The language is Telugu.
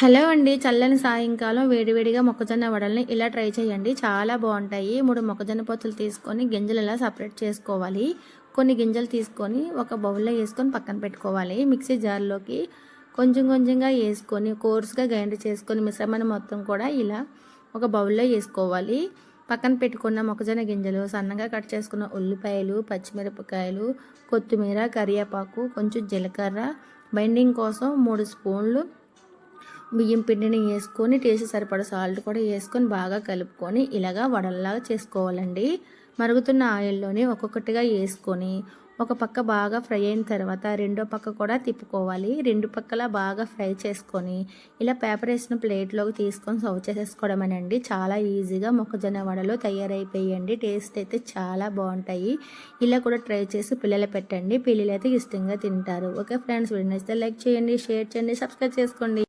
హలో అండి. చల్లని సాయంకాలం వేడివేడిగా మొక్కజొన్న వడల్ని ఇలా ట్రై చేయండి. చాలా బావుంటాయి. 3 మొక్కజొన్న పొత్తులు తీసుకొని గింజలు ఇలా సెపరేట్ చేసుకోవాలి. కొన్ని గింజలు తీసుకొని ఒక బౌల్‌లో యేసుకొని పక్కన పెట్టుకోవాలి. మిక్సీ జార్‌లోకి కొంచెం కొంచెంగా యేసుకొని కోర్స్‌గా గ్రైండ్ చేసుకొని మిశ్రమాన్ని మొత్తం కూడా ఇలా ఒక బౌల్‌లో యేసుకోవాలి. పక్కన పెట్టుకున్న మొక్కజొన్న గింజలు, సన్నగా కట్ చేసుకున్న ఉల్లిపాయలు, పచ్చిమిరపకాయలు, కొత్తిమీర, కరివేపాకు, కొంచెం జీలకర్ర, బైండింగ్ కోసం 3 స్పూన్లు బియ్యం పిండిని వేసుకొని టేస్ట్ సరిపడా సాల్ట్ కూడా వేసుకొని బాగా కలుపుకొని ఇలాగా వడల్లాగా చేసుకోవాలండి. మరుగుతున్న ఆయిల్లోనే ఒక్కొక్కటిగా వేసుకొని ఒక పక్క బాగా ఫ్రై అయిన తర్వాత రెండో పక్క కూడా తిప్పుకోవాలి. రెండు పక్కల బాగా ఫ్రై చేసుకొని ఇలా పేపర్ వేసిన ప్లేట్లోకి తీసుకొని సర్వ్ చేసేసుకోవడమేనండి. చాలా ఈజీగా మొక్కజొన్న వడలు తయారైపోయాయండి. టేస్ట్ అయితే చాలా బాగుంటాయి. ఇలా కూడా ట్రై చేసి పిల్లలు పెట్టండి. పిల్లలు అయితే ఇష్టంగా తింటారు. ఓకే ఫ్రెండ్స్, వీడియో నచ్చితే లైక్ చేయండి, షేర్ చేయండి, సబ్స్క్రైబ్ చేసుకోండి.